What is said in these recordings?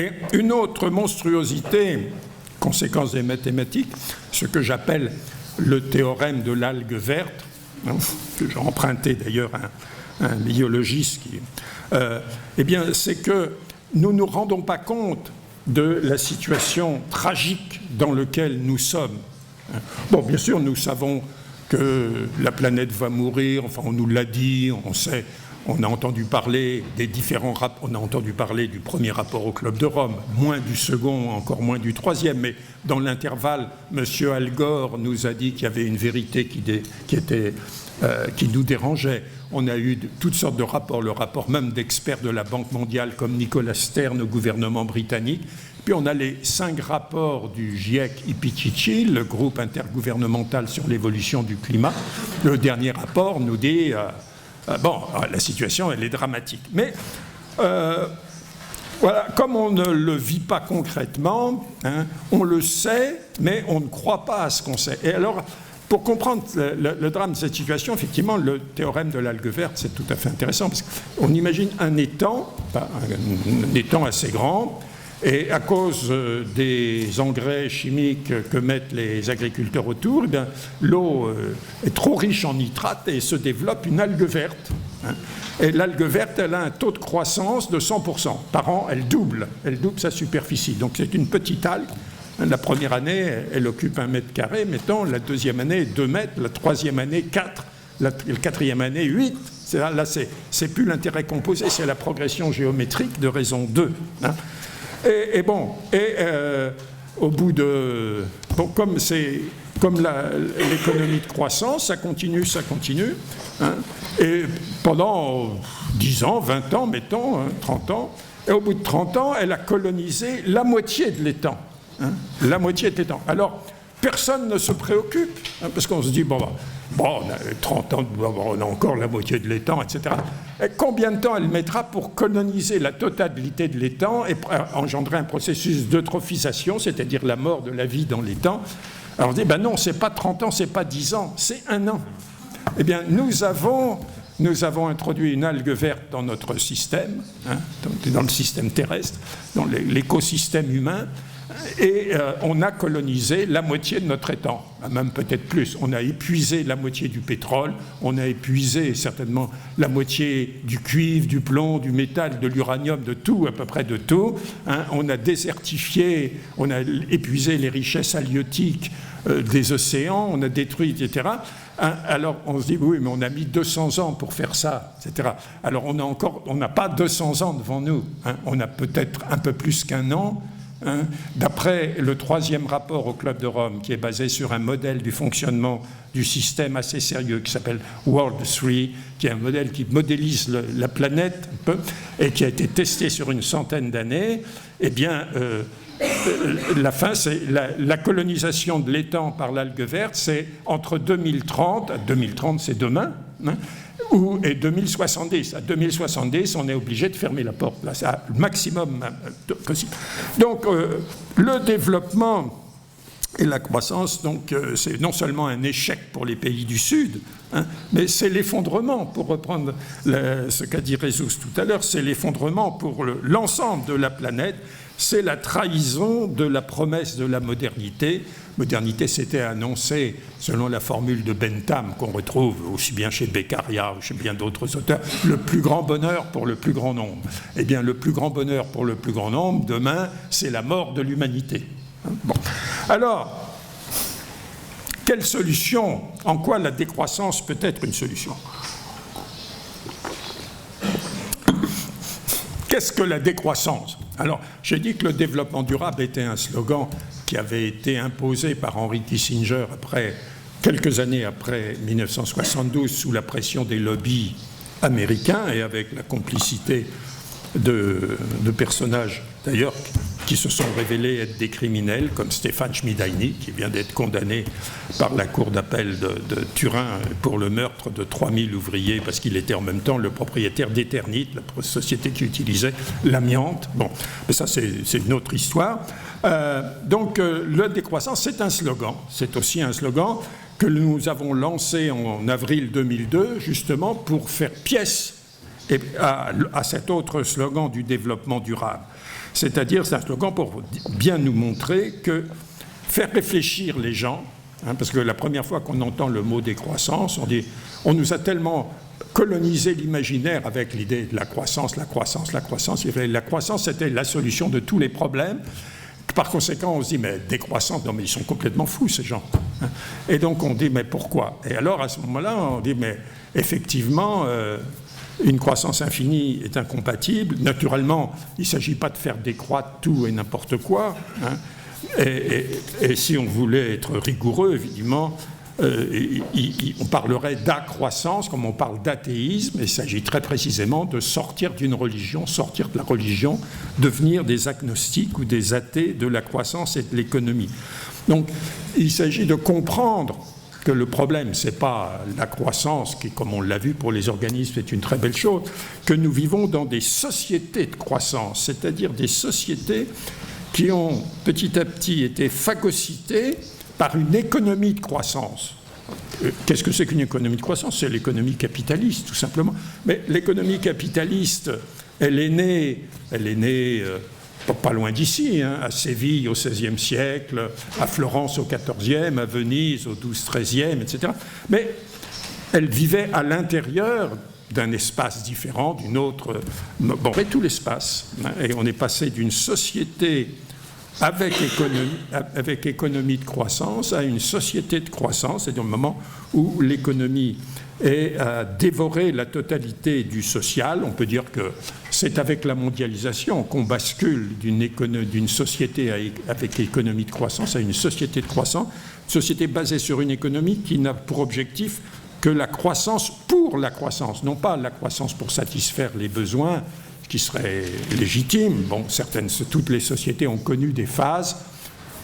Et une autre monstruosité, conséquence des mathématiques, ce que j'appelle le théorème de l'algue verte, que j'ai emprunté d'ailleurs à un biologiste, eh bien, c'est que nous ne nous rendons pas compte de la situation tragique dans laquelle nous sommes. Bon, bien sûr, nous savons que la planète va mourir, enfin, on nous l'a dit, on sait, on a entendu parler des différents rapports, on a entendu parler du premier rapport au Club de Rome, moins du second, encore moins du troisième, mais dans l'intervalle, M. Al Gore nous a dit qu'il y avait une vérité qui nous dérangeait. On a eu toutes sortes de rapports, le rapport même d'experts de la Banque mondiale comme Nicolas Stern au gouvernement britannique. Puis on a les 5 rapports du GIEC IPCC, le groupe intergouvernemental sur l'évolution du climat. Le dernier rapport nous dit bon, la situation elle est dramatique. Mais voilà, comme on ne le vit pas concrètement, hein, on le sait, mais on ne croit pas à ce qu'on sait. Et alors, pour comprendre le drame de cette situation, effectivement, le théorème de l'algue verte, c'est tout à fait intéressant, parce qu'on imagine un étang assez grand, et à cause des engrais chimiques que mettent les agriculteurs autour, eh l'eau est trop riche en nitrates et se développe une algue verte. Hein. Et l'algue verte, elle a un taux de croissance de 100%. Par an, elle double sa superficie. Donc c'est une petite algue. La première année, elle occupe 1 mètre carré, mettons, la deuxième année, 2 mètres, la troisième année, 4, la quatrième année, 8. Là, c'est plus l'intérêt composé, c'est la progression géométrique de raison 2. Hein. Au bout de... Bon, comme l'économie de croissance, ça continue, hein, et pendant 10 ans, 20 ans, mettons, 30 ans, et au bout de 30 ans, elle a colonisé la moitié de l'étang. Hein, la moitié de l'étang. Alors, personne ne se préoccupe, hein, parce qu'on se dit, bon, on a 30 ans, on a encore la moitié de l'étang, etc. Et combien de temps elle mettra pour coloniser la totalité de l'étang et engendrer un processus d'eutrophisation, c'est-à-dire la mort de la vie dans l'étang? Alors on dit, non, c'est pas 30 ans, c'est pas 10 ans, c'est 1 an. Eh bien, nous avons introduit une algue verte dans notre système, hein, dans le système terrestre, dans l'écosystème humain, et on a colonisé la moitié de notre étang, même peut-être plus. On a épuisé la moitié du pétrole, on a épuisé certainement la moitié du cuivre, du plomb, du métal, de l'uranium, de tout, à peu près de tout. Hein. On a désertifié, on a épuisé les richesses halieutiques des océans, on a détruit, etc. Hein. Alors on se dit, oui, mais on a mis 200 ans pour faire ça, etc. Alors on n'a pas 200 ans devant nous, hein. On a peut-être un peu plus qu'1 an. Hein, d'après le 3e rapport au Club de Rome, qui est basé sur un modèle du fonctionnement du système assez sérieux qui s'appelle World 3, qui est un modèle qui modélise la planète un peu, et qui a été testé sur une centaine d'années, eh bien, la fin, c'est la colonisation de l'étang par l'algue verte, c'est entre 2030 c'est demain, hein, et 2070. À 2070, on est obligé de fermer la porte. Là, c'est le maximum possible. Donc, le développement et la croissance, donc, c'est non seulement un échec pour les pays du Sud, hein, mais c'est l'effondrement, pour reprendre ce qu'a dit Rezus tout à l'heure, c'est l'effondrement pour l'ensemble de la planète, c'est la trahison de la promesse de la modernité. Modernité, c'était annoncé, selon la formule de Bentham, qu'on retrouve aussi bien chez Beccaria ou chez bien d'autres auteurs, le plus grand bonheur pour le plus grand nombre. Eh bien, le plus grand bonheur pour le plus grand nombre, demain, c'est la mort de l'humanité. Bon. Alors, quelle solution? En quoi la décroissance peut être une solution? Qu'est-ce que la décroissance? Alors, j'ai dit que le développement durable était un slogan qui avait été imposé par Henry Kissinger quelques années après 1972 sous la pression des lobbies américains et avec la complicité de personnages d'ailleurs qui se sont révélés être des criminels comme Stéphane Schmidaini qui vient d'être condamné par la cour d'appel de Turin pour le meurtre de 3000 ouvriers parce qu'il était en même temps le propriétaire d'Eternit, la société qui utilisait l'amiante. Bon, mais ça c'est une autre histoire. Donc la décroissance c'est un slogan, c'est aussi un slogan que nous avons lancé en avril 2002 justement pour faire pièce à cet autre slogan du développement durable. C'est-à-dire, c'est un slogan pour bien nous montrer que faire réfléchir les gens, parce que la première fois qu'on entend le mot décroissance, on nous a tellement colonisé l'imaginaire avec l'idée de la croissance, la croissance, la croissance. La croissance, c'était la solution de tous les problèmes. Par conséquent, on se dit, mais décroissance, non mais ils sont complètement fous ces gens. Et donc on dit, mais pourquoi? Et alors à ce moment-là, on dit, mais effectivement, une croissance infinie est incompatible. Naturellement, il ne s'agit pas de faire décroître tout et n'importe quoi. Et si on voulait être rigoureux, évidemment, on parlerait d'accroissance comme on parle d'athéisme, et il s'agit très précisément de sortir d'une religion, sortir de la religion, devenir des agnostiques ou des athées de la croissance et de l'économie. Donc il s'agit de comprendre que le problème, ce n'est pas la croissance, qui, comme on l'a vu pour les organismes, est une très belle chose, que nous vivons dans des sociétés de croissance, c'est-à-dire des sociétés qui ont petit à petit été phagocytées par une économie de croissance. Qu'est-ce que c'est qu'une économie de croissance? C'est l'économie capitaliste, tout simplement. Mais l'économie capitaliste, elle est née pas loin d'ici, à Séville au XVIe siècle, à Florence au XIVe, à Venise au XII-XIIIe, etc. Mais elle vivait à l'intérieur d'un espace différent, d'une autre... Bon, et tout l'espace. Et on est passé d'une société avec économie de croissance à une société de croissance, c'est-à-dire au moment où l'économie a dévoré la totalité du social. On peut dire que c'est avec la mondialisation qu'on bascule d'une société avec économie de croissance à une société de croissance, une société basée sur une économie qui n'a pour objectif que la croissance pour la croissance, non pas la croissance pour satisfaire les besoins qui seraient légitimes. Bon, toutes les sociétés ont connu des phases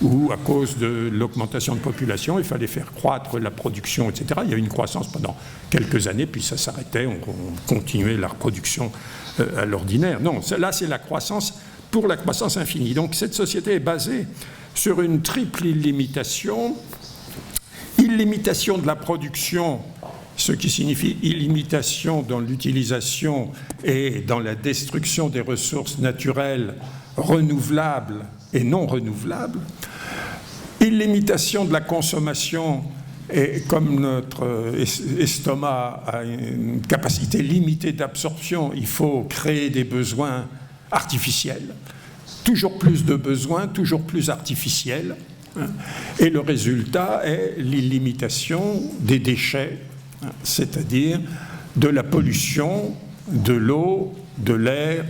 où, à cause de l'augmentation de population, il fallait faire croître la production, etc. Il y a eu une croissance pendant quelques années, puis ça s'arrêtait, on continuait la reproduction à l'ordinaire. Non, là, c'est la croissance pour la croissance infinie. Donc, cette société est basée sur une triple illimitation. Illimitation de la production, ce qui signifie illimitation dans l'utilisation et dans la destruction des ressources naturelles renouvelables et non renouvelables. Illimitation de la consommation, et comme notre estomac a une capacité limitée d'absorption, il faut créer des besoins artificiels. Toujours plus de besoins, toujours plus artificiels. Et le résultat est l'illimitation des déchets, c'est-à-dire de la pollution, de l'eau, de l'air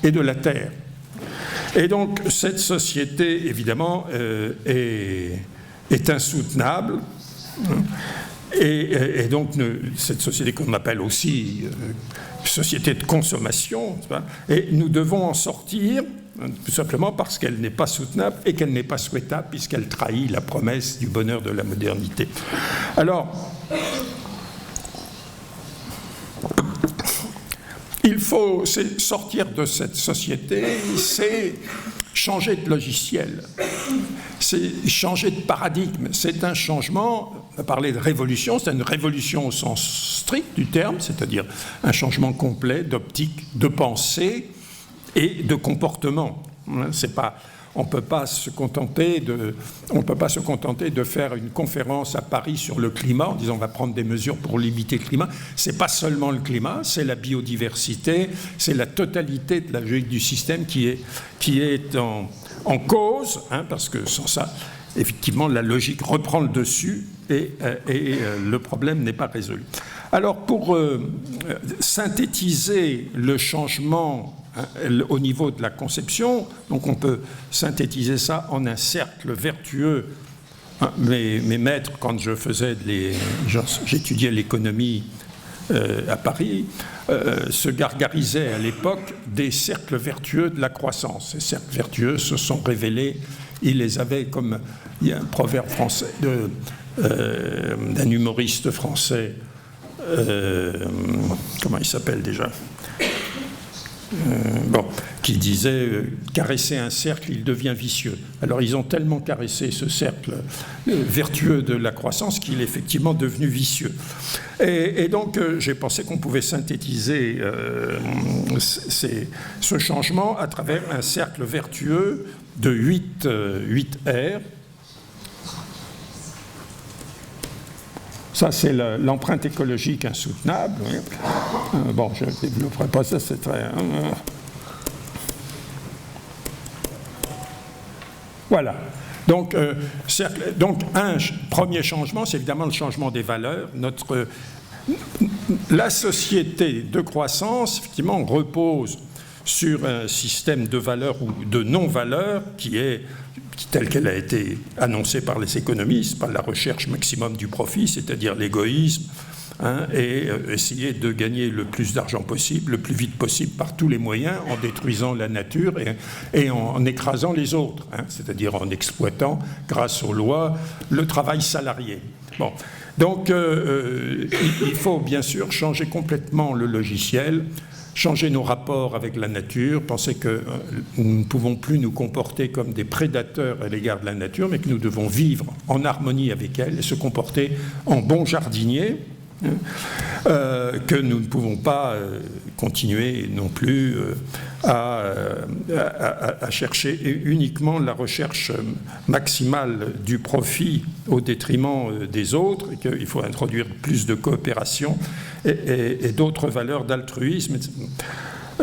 et de la terre. Et donc cette société, évidemment, est insoutenable. Et donc cette société qu'on appelle aussi société de consommation, et nous devons en sortir, tout simplement parce qu'elle n'est pas soutenable et qu'elle n'est pas souhaitable, puisqu'elle trahit la promesse du bonheur de la modernité. Alors, il faut sortir de cette société, c'est changer de logiciel, c'est changer de paradigme, c'est un changement. On a parlé de révolution, c'est une révolution au sens strict du terme, c'est-à-dire un changement complet d'optique, de pensée et de comportement. On ne peut pas se contenter de faire une conférence à Paris sur le climat en disant on va prendre des mesures pour limiter le climat. Ce n'est pas seulement le climat, c'est la biodiversité, c'est la totalité de la logique du système qui est en cause, parce que sans ça, effectivement, la logique reprend le dessus et le problème n'est pas résolu. Alors, pour synthétiser le changement au niveau de la conception, donc on peut synthétiser ça en un cercle vertueux. Mes maîtres, quand j'étudiais l'économie à Paris, se gargarisaient à l'époque des cercles vertueux de la croissance. Ces cercles vertueux se sont révélés, ils les avaient comme... Il y a un proverbe français d'un humoriste français, comment il s'appelle déjà ? qui disait caresser un cercle, il devient vicieux. Alors ils ont tellement caressé ce cercle vertueux de la croissance qu'il est effectivement devenu vicieux. Et donc j'ai pensé qu'on pouvait synthétiser ce changement à travers un cercle vertueux de 8 R. Ça, c'est l'empreinte écologique insoutenable. Bon, je ne développerai pas ça, c'est très... Voilà. Donc, un premier changement, c'est évidemment le changement des valeurs. La société de croissance, effectivement, repose sur un système de valeurs ou de non-valeurs qui est telle qu'elle a été annoncée par les économistes, par la recherche maximum du profit, c'est-à-dire l'égoïsme, et essayer de gagner le plus d'argent possible, le plus vite possible par tous les moyens, en détruisant la nature et en écrasant les autres, c'est-à-dire en exploitant, grâce aux lois, le travail salarié. Bon. Donc, il faut bien sûr changer complètement le logiciel, changer nos rapports avec la nature, penser que nous ne pouvons plus nous comporter comme des prédateurs à l'égard de la nature, mais que nous devons vivre en harmonie avec elle et se comporter en bons jardiniers, que nous ne pouvons pas continuer non plus à chercher uniquement la recherche maximale du profit au détriment des autres, et qu'il faut introduire plus de coopération et d'autres valeurs d'altruisme.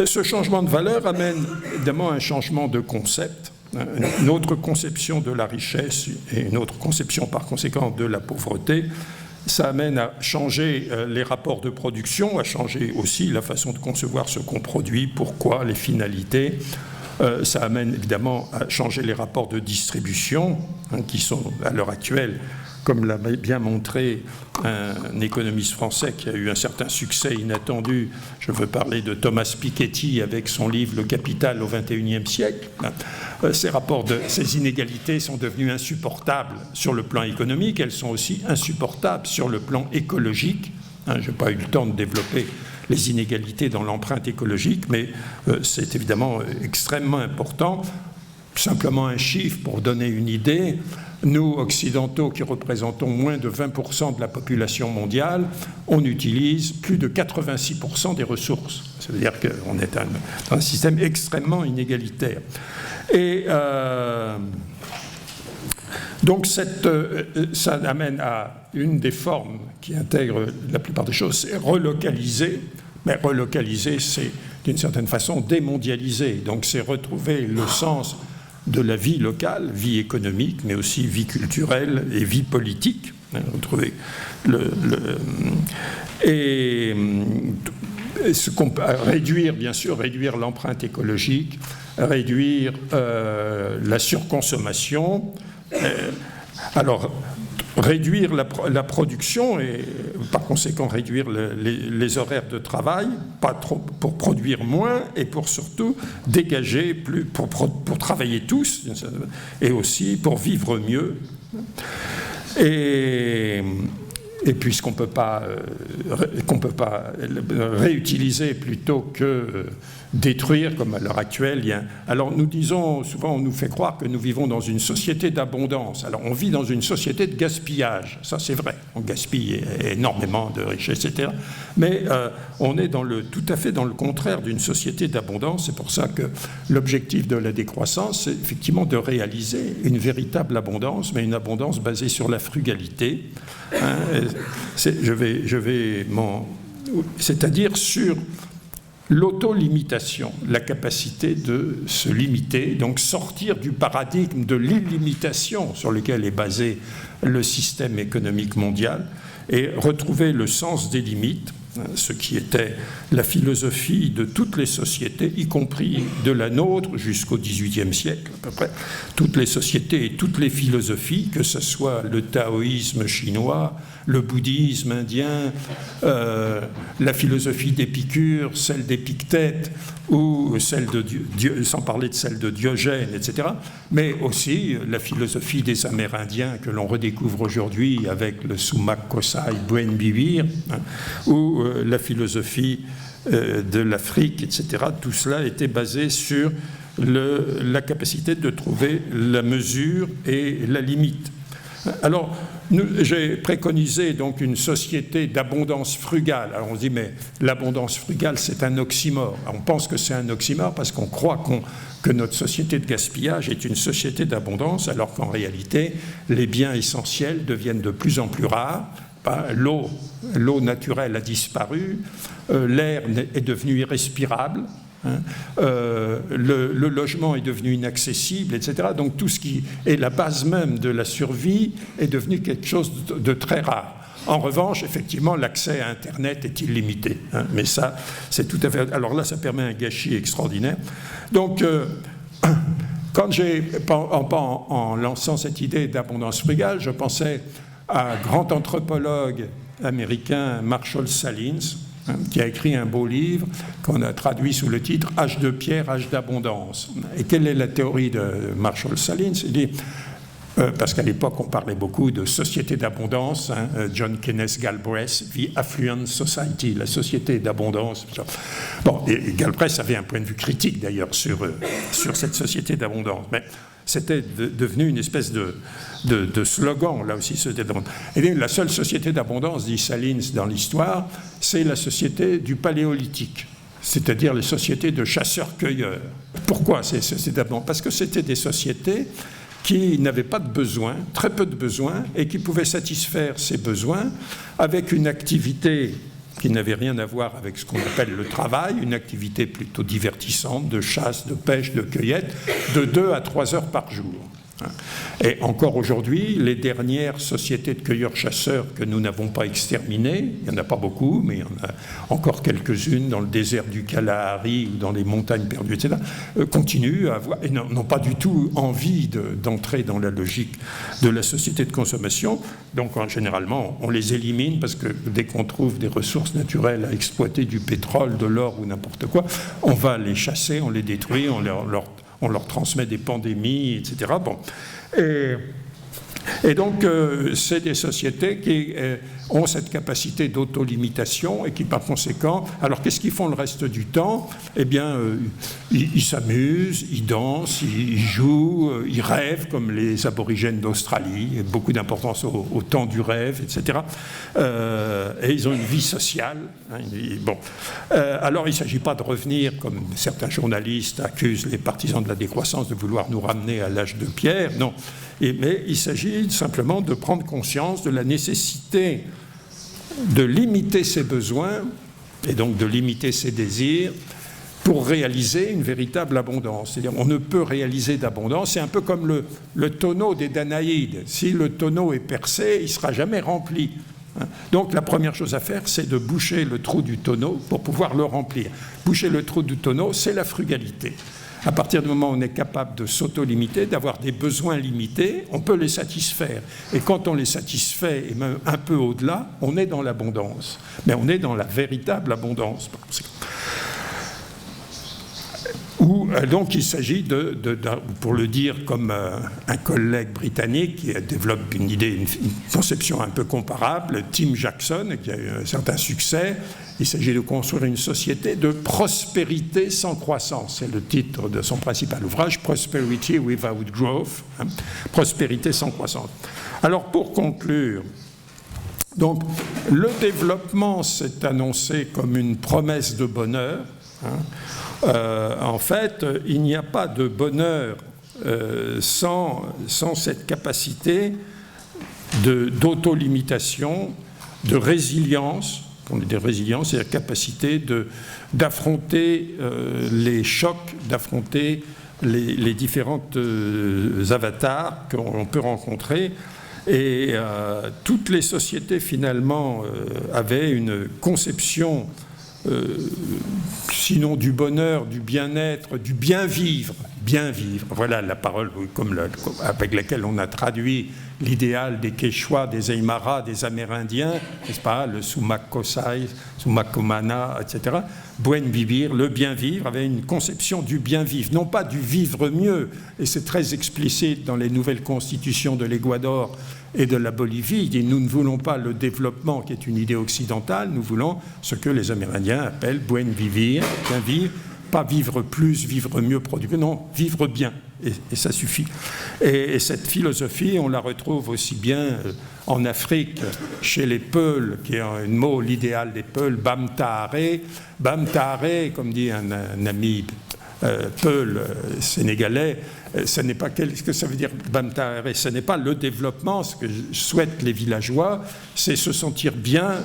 Ce changement de valeur amène évidemment un changement de concept, une autre conception de la richesse et une autre conception par conséquent de la pauvreté. Ça amène à changer les rapports de production, à changer aussi la façon de concevoir ce qu'on produit, pourquoi, les finalités. Ça amène évidemment à changer les rapports de distribution, qui sont à l'heure actuelle, comme l'a bien montré un économiste français qui a eu un certain succès inattendu. Je veux parler de Thomas Piketty avec son livre « Le Capital au XXIe siècle ». Ces inégalités sont devenues insupportables sur le plan économique, elles sont aussi insupportables sur le plan écologique. Je n'ai pas eu le temps de développer les inégalités dans l'empreinte écologique, mais c'est évidemment extrêmement important. Simplement un chiffre pour donner une idée, nous, occidentaux, qui représentons moins de 20% de la population mondiale, on utilise plus de 86% des ressources. C'est-à-dire qu'on est dans un système extrêmement inégalitaire. Et donc ça amène à une des formes qui intègre la plupart des choses, c'est relocaliser. Mais relocaliser, c'est d'une certaine façon démondialiser. Donc c'est retrouver le sens de la vie locale, vie économique, mais aussi vie culturelle et vie politique. Retrouver réduire, bien sûr, réduire l'empreinte écologique, réduire la surconsommation. Alors, réduire la production et par conséquent réduire les horaires de travail, pas trop, pour produire moins et pour surtout dégager plus, pour travailler tous et aussi pour vivre mieux. Et puisqu'on ne peut pas réutiliser plutôt que détruire, comme à l'heure actuelle. Alors nous disons, souvent on nous fait croire que nous vivons dans une société d'abondance. Alors on vit dans une société de gaspillage, ça c'est vrai, on gaspille énormément de richesses, etc. Mais on est tout à fait dans le contraire d'une société d'abondance. C'est pour ça que l'objectif de la décroissance, c'est effectivement de réaliser une véritable abondance, mais une abondance basée sur la frugalité. C'est-à-dire sur l'autolimitation, la capacité de se limiter, donc sortir du paradigme de l'illimitation sur lequel est basé le système économique mondial et retrouver le sens des limites, ce qui était la philosophie de toutes les sociétés, y compris de la nôtre jusqu'au XVIIIe siècle à peu près. Toutes les sociétés et toutes les philosophies, que ce soit le taoïsme chinois, le bouddhisme indien, la philosophie d'Épicure, celle d'Épictète, ou celle sans parler de celle de Diogène, etc., mais aussi la philosophie des Amérindiens que l'on redécouvre aujourd'hui avec le Sumak Kosai Buen Vivir, ou la philosophie de l'Afrique, etc. Tout cela était basé sur la capacité de trouver la mesure et la limite. Alors, j'ai préconisé donc une société d'abondance frugale. Alors on se dit, mais l'abondance frugale, c'est un oxymore. Alors, on pense que c'est un oxymore parce qu'on croit que notre société de gaspillage est une société d'abondance, alors qu'en réalité, les biens essentiels deviennent de plus en plus rares. L'eau naturelle a disparu, l'air est devenu irrespirable, le logement est devenu inaccessible, etc. Donc tout ce qui est la base même de la survie est devenu quelque chose de très rare. En revanche, effectivement, l'accès à Internet est illimité. Mais ça, c'est tout à fait... Alors là, ça permet un gâchis extraordinaire. Donc, quand en lançant cette idée d'abondance frugale, je pensais à un grand anthropologue américain, Marshall Salins, qui a écrit un beau livre qu'on a traduit sous le titre « Âge de pierre, âge d'abondance ». Et quelle est la théorie de Marshall Salins? Il dit, parce qu'à l'époque on parlait beaucoup de société d'abondance, John Kenneth Galbraith, « The Affluent Society », la société d'abondance. Bon, et Galbraith avait un point de vue critique d'ailleurs sur cette société d'abondance, mais c'était devenu une espèce de slogan, là aussi, société d'abondance. Et bien, la seule société d'abondance, dit Salins dans l'histoire, c'est la société du Paléolithique, c'est-à-dire les sociétés de chasseurs-cueilleurs. Pourquoi ces sociétés d'abondance? Parce que c'était des sociétés qui n'avaient pas de besoins, très peu de besoins, et qui pouvaient satisfaire ces besoins avec une activité qui n'avait rien à voir avec ce qu'on appelle le travail, une activité plutôt divertissante, de chasse, de pêche, de cueillette, de 2 à 3 heures par jour. Et encore aujourd'hui, les dernières sociétés de cueilleurs-chasseurs que nous n'avons pas exterminées, il n'y en a pas beaucoup, mais il y en a encore quelques-unes dans le désert du Kalahari ou dans les montagnes perdues, etc., continuent à avoir, et n'ont pas du tout envie d'entrer dans la logique de la société de consommation. Donc, généralement, on les élimine parce que dès qu'on trouve des ressources naturelles à exploiter, du pétrole, de l'or ou n'importe quoi, on va les chasser, on les détruit, on leur transmet des pandémies, etc. Bon. Et donc, c'est des sociétés qui ont cette capacité d'autolimitation et qui, par conséquent, alors qu'est-ce qu'ils font le reste du temps? Eh bien, ils s'amusent, ils dansent, ils jouent, ils rêvent, comme les aborigènes d'Australie, beaucoup d'importance au temps du rêve, etc. Et ils ont une vie sociale. Bon. Alors, il ne s'agit pas de revenir, comme certains journalistes accusent les partisans de la décroissance de vouloir nous ramener à l'âge de pierre, non. Mais il s'agit simplement de prendre conscience de la nécessité de limiter ses besoins et donc de limiter ses désirs pour réaliser une véritable abondance. C'est-à-dire on ne peut réaliser d'abondance, c'est un peu comme le tonneau des Danaïdes. Si le tonneau est percé, il ne sera jamais rempli. Donc la première chose à faire, c'est de boucher le trou du tonneau pour pouvoir le remplir. Boucher le trou du tonneau, c'est la frugalité. À partir du moment où on est capable de s'auto-limiter, d'avoir des besoins limités, on peut les satisfaire. Et quand on les satisfait, et même un peu au-delà, on est dans l'abondance. Mais on est dans la véritable abondance. Donc il s'agit pour le dire comme un collègue britannique qui développe une idée, une conception un peu comparable, Tim Jackson, qui a eu un certain succès, il s'agit de construire une société de prospérité sans croissance. C'est le titre de son principal ouvrage, Prosperity Without Growth, prospérité sans croissance. Alors pour conclure, donc, le développement s'est annoncé comme une promesse de bonheur. En fait, il n'y a pas de bonheur sans cette capacité d'autolimitation, de résilience. On est des résiliences, c'est la capacité d'affronter les chocs, d'affronter les différentes avatars qu'on peut rencontrer. Et toutes les sociétés, finalement, avaient une conception sinon du bonheur, du bien-être, du bien-vivre. Bien vivre, voilà la parole avec laquelle on a traduit l'idéal des Quechua, des Aymara, des Amérindiens, n'est-ce pas, le Sumac Kosai, Sumac Comana, etc. Buen vivir, le bien vivre, avait une conception du bien vivre, non pas du vivre mieux, et c'est très explicite dans les nouvelles constitutions de l'Équateur et de la Bolivie. Il dit, nous ne voulons pas le développement qui est une idée occidentale, nous voulons ce que les Amérindiens appellent buen vivir, bien vivre, pas vivre plus, vivre mieux, produire, non, vivre bien, et ça suffit. Et cette philosophie, on la retrouve aussi bien en Afrique, chez les Peuls, qui est un mot, l'idéal des Peuls, Bamtaare. Bamtaare, comme dit un ami Peul sénégalais, ce n'est pas qu'est-ce que ça veut dire Bamtaare, ce n'est pas le développement, ce que souhaitent les villageois, c'est se sentir bien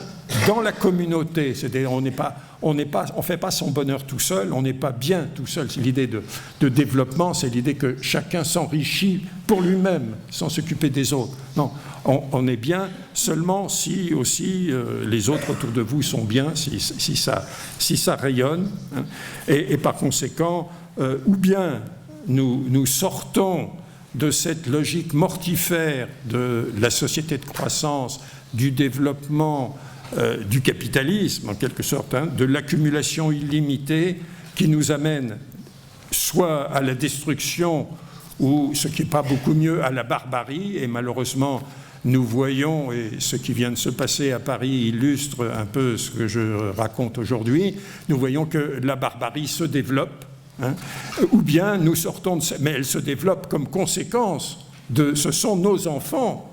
dans la communauté. C'est-à-dire on ne fait pas son bonheur tout seul, on n'est pas bien tout seul. C'est l'idée de développement, c'est l'idée que chacun s'enrichit pour lui-même, sans s'occuper des autres. Non, on est bien seulement si aussi les autres autour de vous sont bien, si ça rayonne. Hein. Et par conséquent, ou bien nous sortons de cette logique mortifère de la société de croissance, du développement, du capitalisme, en quelque sorte, hein, de l'accumulation illimitée qui nous amène soit à la destruction ou, ce qui n'est pas beaucoup mieux, à la barbarie. Et malheureusement, nous voyons, et ce qui vient de se passer à Paris illustre un peu ce que je raconte aujourd'hui, nous voyons que la barbarie se développe, hein, ou bien nous sortons de ça, mais elle se développe comme conséquence de, ce sont nos enfants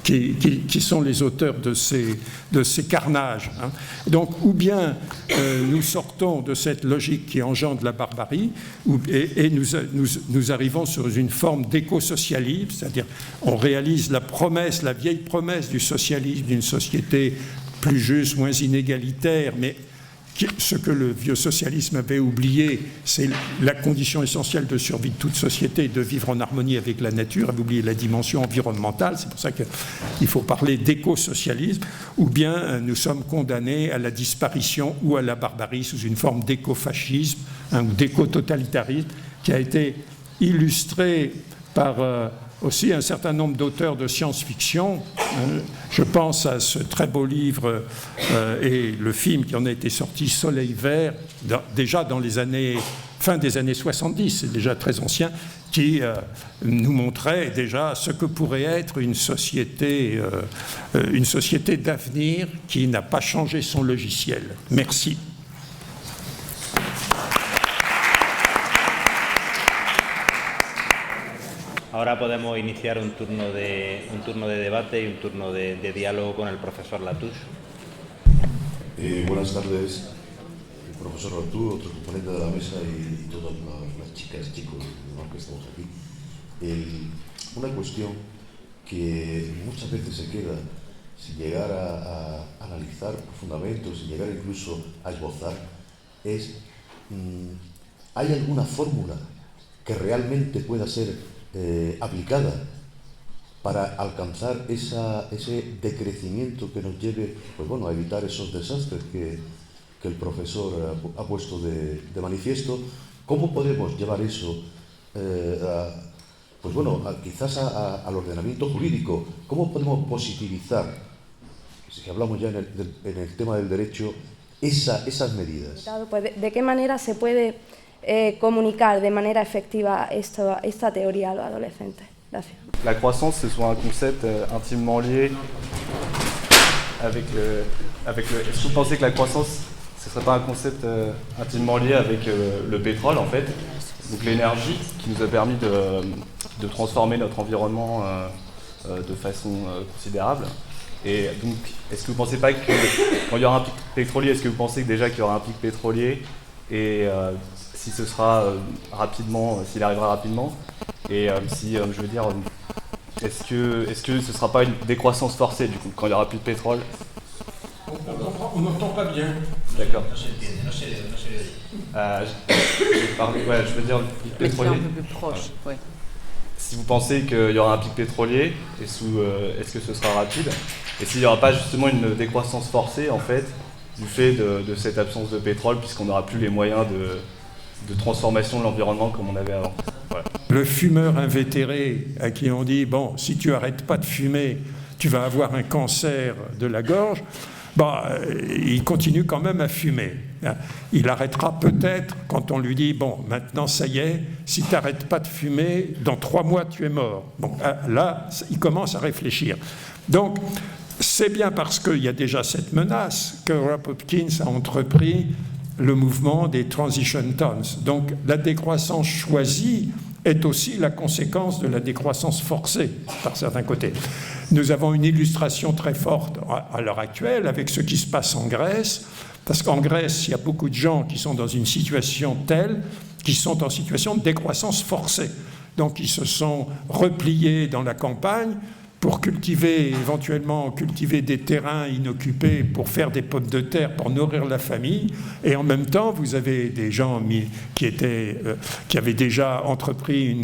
qui sont les auteurs de ces carnages. Hein. Donc, ou bien nous sortons de cette logique qui engendre la barbarie, et nous arrivons sur une forme d'éco-socialisme, c'est-à-dire on réalise la promesse, la vieille promesse du socialisme, d'une société plus juste, moins inégalitaire, mais ce que le vieux socialisme avait oublié, c'est la condition essentielle de survie de toute société, de vivre en harmonie avec la nature, avait oublié la dimension environnementale, c'est pour ça qu'il faut parler d'éco-socialisme, ou bien nous sommes condamnés à la disparition ou à la barbarie sous une forme d'éco-fascisme, hein, ou d'éco-totalitarisme, qui a été illustré par aussi un certain nombre d'auteurs de science-fiction. Je pense à ce très beau livre et le film qui en a été sorti, Soleil vert, déjà dans les années, fin des années 70, c'est déjà très ancien, qui nous montrait déjà ce que pourrait être une société d'avenir qui n'a pas changé son logiciel. Merci. Ahora podemos iniciar un turno de debate y un turno de diálogo con el profesor Latouche. Buenas tardes, el profesor Latouche, otro componente de la mesa y todas las chicas, chicos que estamos aquí. Una cuestión que muchas veces se queda sin llegar a analizar profundamente o sin llegar incluso a esbozar es, ¿hay alguna fórmula que realmente pueda ser aplicada para alcanzar ese decrecimiento que nos lleve, pues bueno, a evitar esos desastres que el profesor ha puesto de manifiesto? ¿Cómo podemos llevar eso pues bueno, quizás al ordenamiento jurídico? ¿Cómo podemos positivizar, si hablamos ya en el tema del derecho, esas medidas? ¿De qué manera se puede comunicar de manera efectiva esta teoría a los adolescentes? Gracias. La croissance, c'est soit un concept intimement lié avec le... Est-ce que vous pensez que la croissance, ce ne serait pas un concept intimement lié avec le pétrole, en fait? Donc l'énergie qui nous a permis de transformer notre environnement de façon considérable. Et donc, est-ce que vous ne pensez pas que quand il y aura un pic pétrolier, est-ce que vous pensez que déjà qu'il y aura un pic pétrolier et si ce sera rapidement, s'il arrivera rapidement, et si, je veux dire, est-ce que ce ne sera pas une décroissance forcée du coup, quand il n'y aura plus de pétrole? On n'entend pas bien. D'accord. No se Je veux dire, le pic pétrolier. Un peu plus proche, oui. Si vous pensez qu'il y aura un pic pétrolier, est-ce que ce sera rapide? Et s'il n'y aura pas justement une décroissance forcée, en fait, du fait de cette absence de pétrole, puisqu'on n'aura plus les moyens de transformation de l'environnement comme on avait avant. Voilà. Le fumeur invétéré à qui on dit « bon, si tu n'arrêtes pas de fumer, tu vas avoir un cancer de la gorge », il continue quand même à fumer. Il arrêtera peut-être quand on lui dit « bon, maintenant ça y est, si tu n'arrêtes pas de fumer, dans 3 mois tu es mort ». Bon, là, il commence à réfléchir. Donc, c'est bien parce qu'il y a déjà cette menace que Rob Hopkins a entrepris le mouvement des transition towns. Donc, la décroissance choisie est aussi la conséquence de la décroissance forcée, par certains côtés. Nous avons une illustration très forte à l'heure actuelle avec ce qui se passe en Grèce, parce qu'en Grèce, il y a beaucoup de gens qui sont dans une situation telle, qui sont en situation de décroissance forcée. Donc, ils se sont repliés dans la campagne pour éventuellement cultiver des terrains inoccupés pour faire des pommes de terre, pour nourrir la famille. Et en même temps, vous avez des gens qui avaient déjà entrepris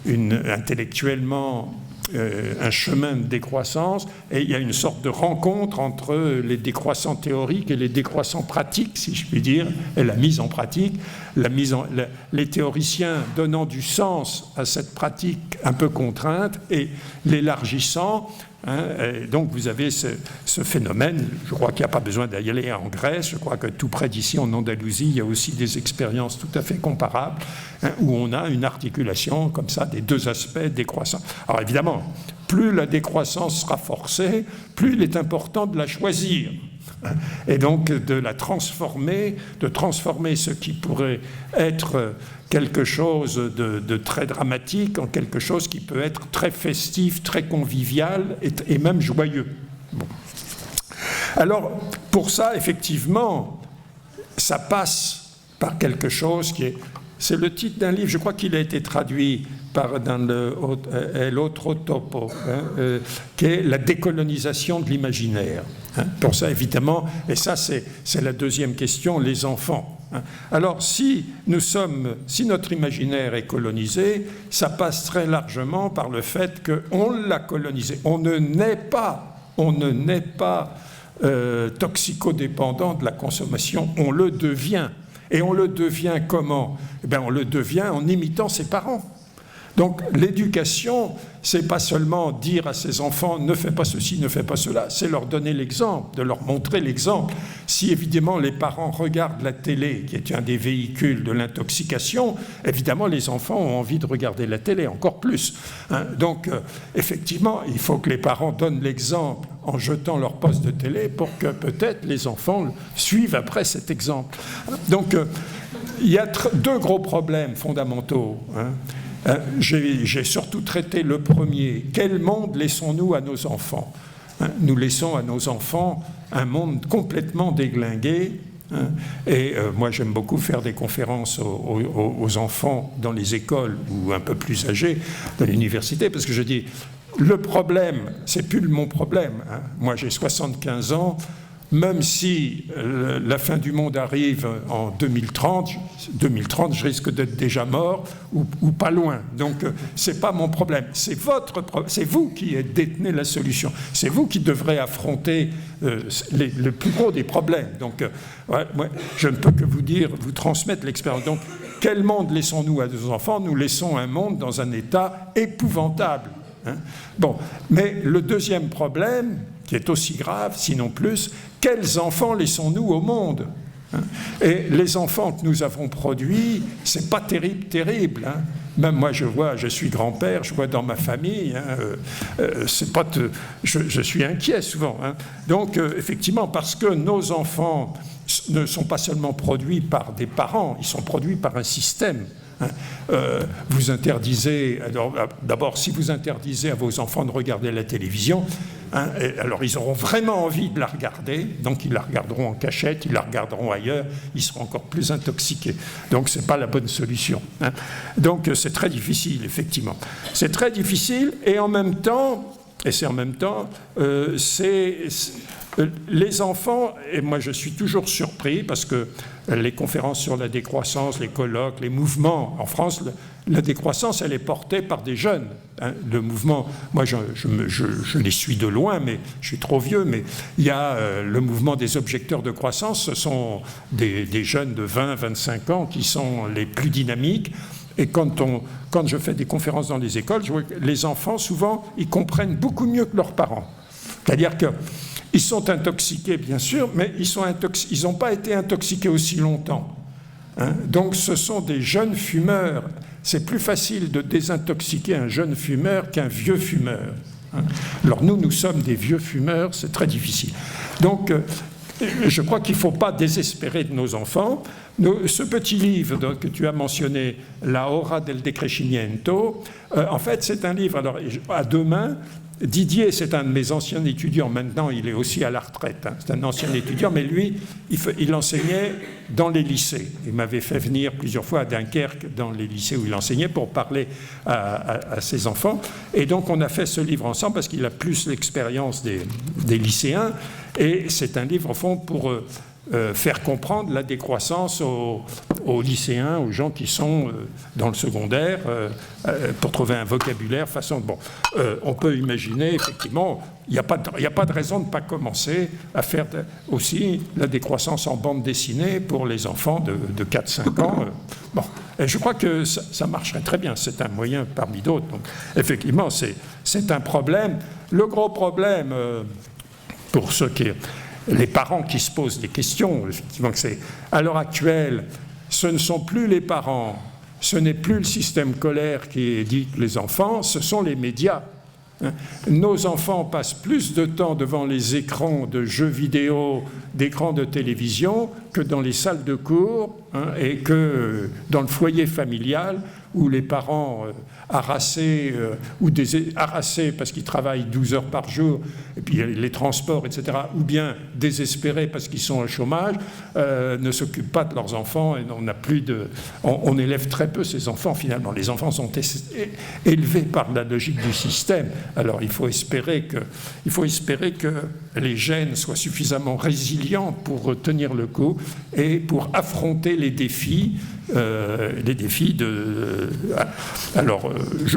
intellectuellement un chemin de décroissance, et il y a une sorte de rencontre entre les décroissants théoriques et les décroissants pratiques, si je puis dire, et la mise en pratique, les théoriciens donnant du sens à cette pratique un peu contrainte et l'élargissant. Donc vous avez ce phénomène, je crois qu'il n'y a pas besoin d'y aller en Grèce, je crois que tout près d'ici en Andalousie, il y a aussi des expériences tout à fait comparables, où on a une articulation comme ça des deux aspects décroissants. Alors évidemment, plus la décroissance sera forcée, plus il est important de la choisir. Et donc de la transformer, de transformer ce qui pourrait être quelque chose de très dramatique en quelque chose qui peut être très festif, très convivial et même joyeux. Bon. Alors, pour ça, effectivement, ça passe par quelque chose qui est... C'est le titre d'un livre, je crois qu'il a été traduit dans l'autre topo, qui est la décolonisation de l'imaginaire. Pour ça, évidemment, et ça, c'est la deuxième question, les enfants. Alors, si notre imaginaire est colonisé, ça passe très largement par le fait qu'on l'a colonisé. On ne naît pas toxicodépendant de la consommation, on le devient. Et on le devient comment ? On le devient en imitant ses parents. Donc l'éducation, c'est pas seulement dire à ses enfants « ne fais pas ceci, ne fais pas cela », c'est leur donner l'exemple, de leur montrer l'exemple. Si évidemment les parents regardent la télé, qui est un des véhicules de l'intoxication, évidemment les enfants ont envie de regarder la télé encore plus. Donc effectivement, il faut que les parents donnent l'exemple en jetant leur poste de télé pour que peut-être les enfants suivent après cet exemple. Donc il y a 2 gros problèmes fondamentaux. J'ai surtout traité le premier. Quel monde laissons-nous à nos enfants ? Nous laissons à nos enfants un monde complètement déglingué. Et moi, j'aime beaucoup faire des conférences aux enfants dans les écoles ou un peu plus âgés, dans l'université, parce que je dis, le problème, c'est plus mon problème. Moi, j'ai 75 ans. Même si la fin du monde arrive en 2030, je risque d'être déjà mort ou pas loin. Donc, ce n'est pas mon problème. C'est votre problème. C'est vous qui détenez la solution. C'est vous qui devrez affronter le plus gros des problèmes. Donc, moi, je ne peux que vous transmettre l'expérience. Donc, quel monde laissons-nous à nos enfants ? Nous laissons un monde dans un état épouvantable. Bon, mais le deuxième problème, qui est aussi grave, sinon plus, quels enfants laissons-nous au monde ? Et les enfants que nous avons produits, c'est pas terrible. Même moi, je suis grand-père, je vois dans ma famille, je suis inquiet souvent. Donc, effectivement, parce que nos enfants ne sont pas seulement produits par des parents, ils sont produits par un système. Vous interdisez, d'abord, si vous interdisez à vos enfants de regarder la télévision, alors ils auront vraiment envie de la regarder, donc ils la regarderont en cachette, ils la regarderont ailleurs, ils seront encore plus intoxiqués. Donc ce n'est pas la bonne solution. Donc c'est très difficile, effectivement. C'est très difficile, et en même temps, les enfants, et moi je suis toujours surpris parce que les conférences sur la décroissance, les colloques, les mouvements, en France, la décroissance, elle est portée par des jeunes. Hein. Le mouvement, moi je les suis de loin, mais je suis trop vieux, mais il y a le mouvement des objecteurs de croissance, ce sont des jeunes de 20, 25 ans qui sont les plus dynamiques. Et quand je fais des conférences dans les écoles, je vois que les enfants, souvent, ils comprennent beaucoup mieux que leurs parents. C'est-à-dire qu'ils sont intoxiqués, bien sûr, mais ils n'ont pas été intoxiqués aussi longtemps. Hein. Donc ce sont des jeunes fumeurs. C'est plus facile de désintoxiquer un jeune fumeur qu'un vieux fumeur. Hein. Alors nous sommes des vieux fumeurs, c'est très difficile. Donc je crois qu'il ne faut pas désespérer de nos enfants. Ce petit livre que tu as mentionné, La Hora del Decrescimiento, en fait c'est un livre à deux mains. Didier, c'est un de mes anciens étudiants, maintenant il est aussi à la retraite, hein. C'est un ancien étudiant, mais lui, il enseignait dans les lycées. Il m'avait fait venir plusieurs fois à Dunkerque, dans les lycées où il enseignait, pour parler à ses enfants. Et donc on a fait ce livre ensemble, parce qu'il a plus l'expérience des lycéens, et c'est un livre, au fond, pour faire comprendre la décroissance aux lycéens, aux gens qui sont dans le secondaire, pour trouver un vocabulaire, on peut imaginer, effectivement, il n'y a pas de raison de ne pas commencer à faire aussi la décroissance en bande dessinée pour les enfants de 4-5 ans. Et je crois que ça marcherait très bien, c'est un moyen parmi d'autres. Donc, effectivement, c'est un problème. Le gros problème, pour ceux les parents qui se posent des questions, effectivement, c'est à l'heure actuelle, ce ne sont plus les parents, ce n'est plus le système scolaire qui éduque les enfants, ce sont les médias. Nos enfants passent plus de temps devant les écrans de jeux vidéo, d'écrans de télévision, que dans les salles de cours, et que dans le foyer familial, où les parents harassés, harassés parce qu'ils travaillent 12 heures par jour, et puis les transports, etc., ou bien désespérés parce qu'ils sont au chômage, ne s'occupent pas de leurs enfants, et on élève très peu ces enfants, finalement. Les enfants sont élevés par la logique du système. Alors il faut espérer que les gènes soient suffisamment résilients pour tenir le coup et pour affronter les défis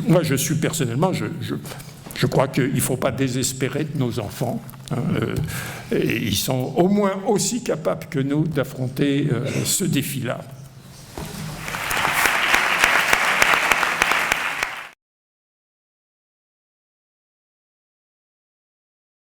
moi je suis personnellement, je crois qu'il ne faut pas désespérer de nos enfants. Et ils sont au moins aussi capables que nous d'affronter ce défi-là.